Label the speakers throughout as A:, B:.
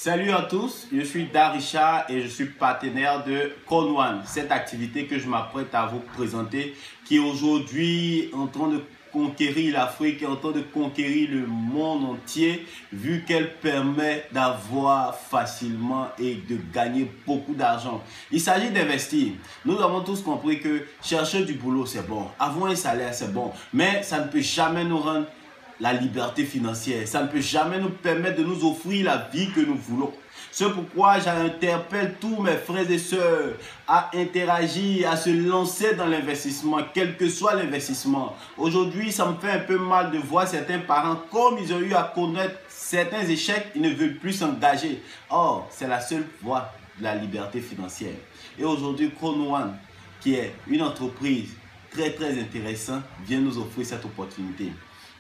A: Salut à tous, je suis Darisha et je suis partenaire de Con1, cette activité que je m'apprête à vous présenter qui est aujourd'hui en train de conquérir l'Afrique, en train de conquérir le monde entier vu qu'elle permet d'avoir facilement et de gagner beaucoup d'argent. Il s'agit d'investir. Nous avons tous compris que chercher du boulot c'est bon, avoir un salaire c'est bon, mais ça ne peut jamais nous rendre la liberté financière. Ça ne peut jamais nous permettre de nous offrir la vie que nous voulons. C'est pourquoi j'interpelle tous mes frères et sœurs à interagir, à se lancer dans l'investissement, quel que soit l'investissement. Aujourd'hui, ça me fait un peu mal de voir certains parents, comme ils ont eu à connaître certains échecs, ils ne veulent plus s'engager. Or, c'est la seule voie de la liberté financière. Et aujourd'hui, Con1, qui est une entreprise très intéressante, vient nous offrir cette opportunité.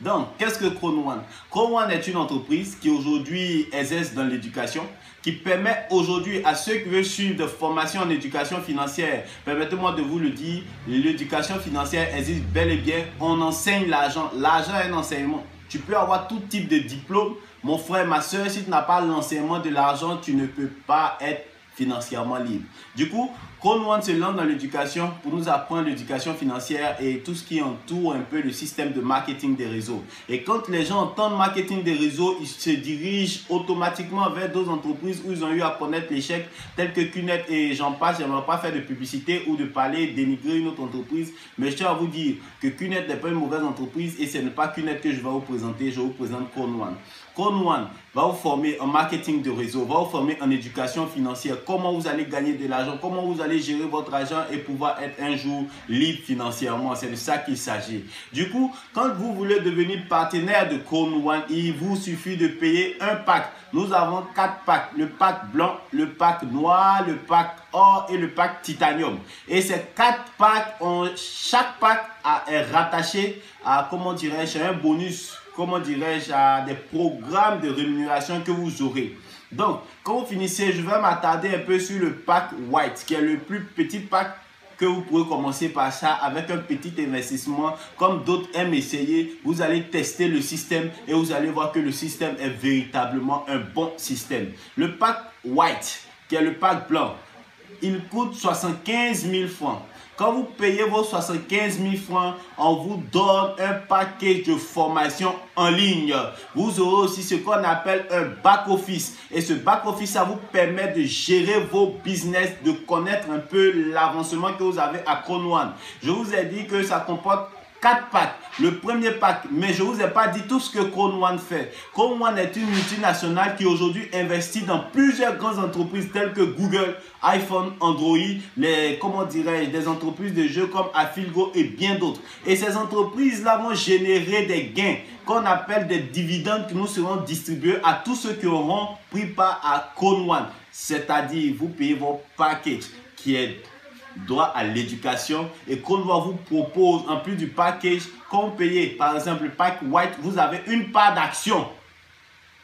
A: Donc, qu'est-ce que Con1? Con1 est une entreprise qui aujourd'hui exerce dans l'éducation, qui permet aujourd'hui à ceux qui veulent suivre des formations en éducation financière, permettez-moi de vous le dire, l'éducation financière existe bel et bien, on enseigne l'argent. L'argent est un enseignement. Tu peux avoir tout type de diplôme, mon frère, ma soeur, si tu n'as pas l'enseignement de l'argent, tu ne peux pas être financièrement libre. Du coup, Con1 se lance dans l'éducation pour nous apprendre l'éducation financière et tout ce qui entoure un peu le système de marketing des réseaux. Et quand les gens entendent marketing des réseaux, ils se dirigent automatiquement vers d'autres entreprises où ils ont eu à connaître l'échec, tels que Qnet et j'en passe. Je n'aimerais pas faire de publicité ou de parler, dénigrer une autre entreprise, mais je tiens à vous dire que Qnet n'est pas une mauvaise entreprise et ce n'est pas Qnet que je vais vous présenter, je vous présente Con1. Con1 va vous former en marketing de réseau, va vous former en éducation financière, comment vous allez gagner de l'argent, comment vous allez gérer votre argent et pouvoir être un jour libre financièrement. C'est de ça qu'il s'agit. Du coup, quand vous voulez devenir partenaire de Con1, il vous suffit de payer un pack. Nous avons 4 packs, le pack blanc, le pack noir, le pack or et le pack titanium. Et ces 4 packs, chaque pack est rattaché à, comment dirais-je, un bonus, comment dirais-je, à des programmes de rémunération que vous aurez. Donc, quand vous finissez, je vais m'attarder un peu sur le pack white, qui est le plus petit pack que vous pouvez commencer par ça avec un petit investissement. Comme d'autres aiment essayer, vous allez tester le système et vous allez voir que le système est véritablement un bon système. Le pack white, qui est le pack blanc, il coûte 75 000 francs. Quand vous payez vos 75 000 francs, on vous donne un package de formation en ligne. Vous aurez aussi ce qu'on appelle un back-office. Et ce back-office, ça vous permet de gérer vos business, de connaître un peu l'avancement que vous avez à Con1. Je vous ai dit que ça comporte 4 packs. Le premier pack, mais je ne vous ai pas dit tout ce que Con1 fait. Con1 est une multinationale qui aujourd'hui investit dans plusieurs grandes entreprises telles que Google, iPhone, Android, comment dirais-je, des entreprises de jeux comme Afilgo et bien d'autres. Et ces entreprises-là vont générer des gains qu'on appelle des dividendes qui nous seront distribués à tous ceux qui auront pris part à Con1. C'est-à-dire, vous payez vos packages qui est droit à l'éducation et Con1 vous propose en plus du package, quand vous payez par exemple le pack white, vous avez une part d'action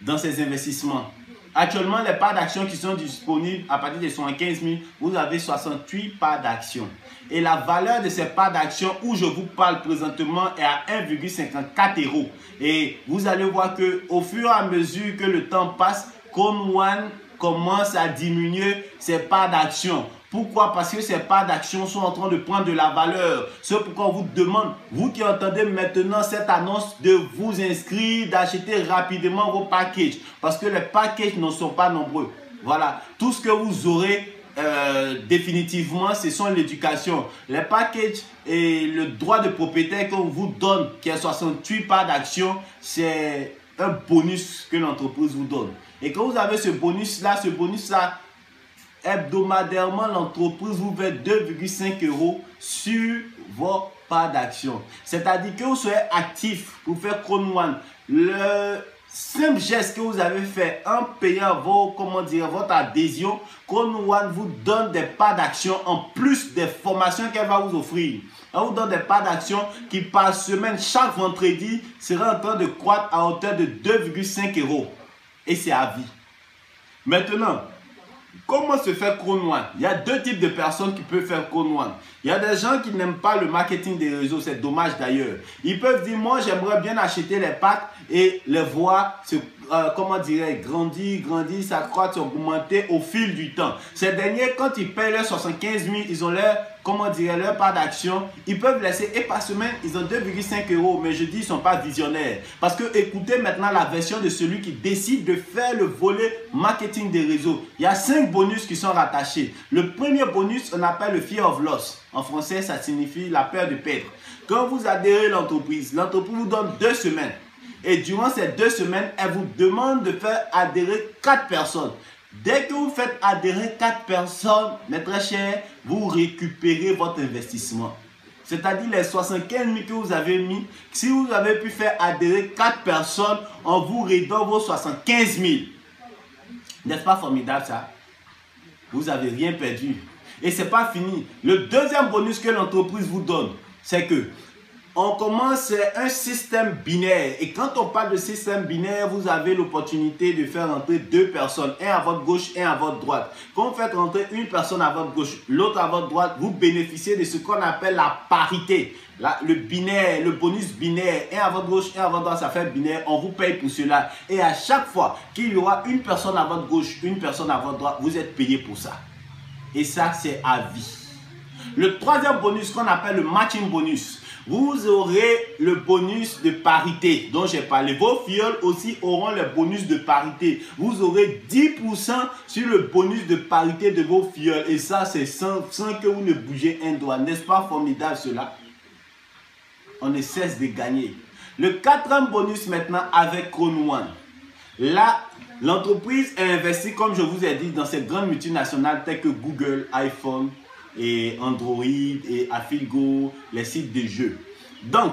A: dans ces investissements. Actuellement, les parts d'action qui sont disponibles à partir de 75 000, vous avez 68 parts d'action. Et la valeur de ces parts d'action où je vous parle présentement est à 1,54 €. Et vous allez voir que au fur et à mesure que le temps passe, Con1 commence à diminuer ses parts d'action. Pourquoi? Parce que ces parts d'action sont en train de prendre de la valeur. C'est pourquoi on vous demande, vous qui entendez maintenant cette annonce, de vous inscrire, d'acheter rapidement vos packages. Parce que les packages ne sont pas nombreux. Voilà, tout ce que vous aurez définitivement, ce sont l'éducation. Les packages et le droit de propriétaire qu'on vous donne, qui est 68 parts d'action, c'est un bonus que l'entreprise vous donne. Et quand vous avez ce bonus-là, hebdomadairement, l'entreprise vous verse 2,5 € sur vos parts d'action. C'est-à-dire que vous soyez actif pour faire Con1. Le simple geste que vous avez fait en payant votre adhésion, Con1 vous donne des parts d'action en plus des formations qu'elle va vous offrir. Elle vous donne des parts d'action qui par semaine, chaque vendredi, sera en train de croître à hauteur de 2,5 €. Et c'est à vie. Maintenant, Comment se fait Crown One? Il y a deux types de personnes qui peuvent faire Crown One. Il y a des gens qui n'aiment pas le marketing des réseaux, c'est dommage d'ailleurs. Ils peuvent dire, moi j'aimerais bien acheter les packs et les voir se, comment dirais, grandir, s'accroître, augmenter au fil du temps. Ces derniers, quand ils payent leurs 75 000, ils ont leur, comment dirais, leur part d'action. Ils peuvent laisser, et par semaine, ils ont 2,5 €. Mais je dis, ils ne sont pas visionnaires. Parce que écoutez maintenant la version de celui qui décide de faire le volet marketing des réseaux. Il y a 5 bonus qui sont rattachés. Le premier bonus, on appelle le fear of loss. En français, ça signifie la peur de perdre. Quand vous adhérez à l'entreprise vous donne 2 semaines. Et durant ces 2 semaines, elle vous demande de faire adhérer 4 personnes. Dès que vous faites adhérer 4 personnes, mes très chers, vous récupérez votre investissement. C'est-à-dire les 75 000 que vous avez mis, si vous avez pu faire adhérer 4 personnes, on vous redonne vos 75 000. N'est-ce pas formidable ça? Vous n'avez rien perdu. Et ce n'est pas fini. Le deuxième bonus que l'entreprise vous donne, c'est que on commence un système binaire. Et quand on parle de système binaire, vous avez l'opportunité de faire entrer 2 personnes, un à votre gauche et un à votre droite. Quand vous faites rentrer une personne à votre gauche, l'autre à votre droite, vous bénéficiez de ce qu'on appelle la parité. Le binaire, le bonus binaire, un à votre gauche et un à votre droite, ça fait binaire. On vous paye pour cela. Et à chaque fois qu'il y aura une personne à votre gauche, une personne à votre droite, vous êtes payé pour ça. Et ça, c'est à vie. Le troisième bonus qu'on appelle le matching bonus. Vous aurez le bonus de parité dont j'ai parlé. Vos filleuls aussi auront le bonus de parité. Vous aurez 10% sur le bonus de parité de vos filleuls. Et ça, c'est sans que vous ne bougez un doigt. N'est-ce pas formidable cela? On ne cesse de gagner. Le quatrième bonus maintenant avec Crown One. Là, l'entreprise a investi, comme je vous ai dit, dans ces grandes multinationales telles que Google, iPhone, et Android et Afilgo, les sites de jeux. Donc,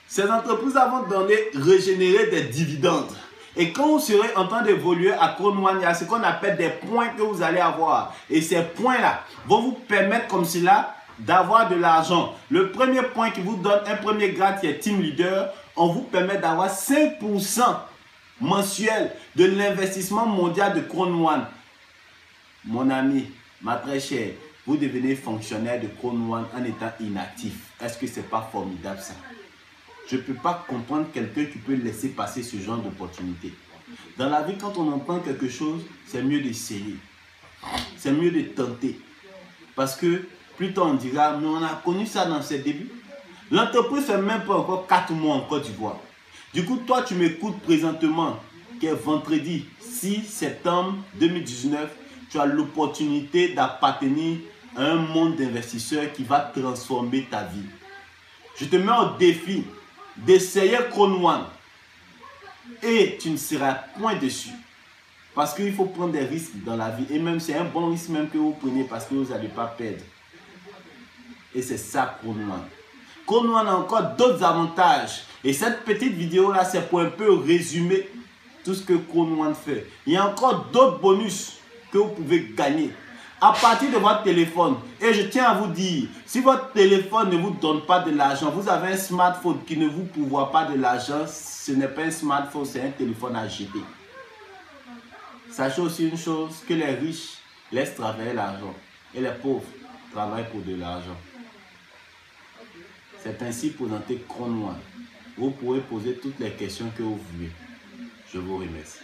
A: ces entreprises vont donner, régénérer des dividendes. Et quand vous serez en train d'évoluer à Crown One, il y a ce qu'on appelle des points que vous allez avoir. Et ces points-là vont vous permettre comme cela d'avoir de l'argent. Le premier point qui vous donne un premier grade qui est Team Leader, on vous permet d'avoir 5% mensuel de l'investissement mondial de Crown One. Mon ami, ma très chère, vous devenez fonctionnaire de Crown One en étant inactif. Est-ce que ce n'est pas formidable ça? Je ne peux pas comprendre quelqu'un qui peut laisser passer ce genre d'opportunité. Dans la vie, quand on entend quelque chose, c'est mieux d'essayer. C'est mieux de tenter. Parce que plus tard on dira, mais on a connu ça dans ses débuts. L'entreprise ne fait même pas encore 4 mois en Côte d'Ivoire. Du coup, toi, tu m'écoutes présentement, qui est vendredi 6 septembre 2019, tu as l'opportunité d'appartenir à un monde d'investisseurs qui va transformer ta vie. Je te mets au défi d'essayer Crown One et tu ne seras point déçu. Parce qu'il faut prendre des risques dans la vie. Et même c'est un bon risque même que vous prenez parce que vous n'allez pas perdre. Et c'est ça Crown One. Crown One a encore d'autres avantages. Et cette petite vidéo là, c'est pour un peu résumer tout ce que Crown One fait. Il y a encore d'autres bonus que vous pouvez gagner à partir de votre téléphone. Et je tiens à vous dire, si votre téléphone ne vous donne pas de l'argent, vous avez un smartphone qui ne vous pourvoit pas de l'argent, ce n'est pas un smartphone, c'est un téléphone à jeter. Sachez aussi une chose, que les riches laissent travailler l'argent et les pauvres travaillent pour de l'argent. C'est ainsi présenté Crown One. Vous pourrez poser toutes les questions que vous voulez. Je vous remercie.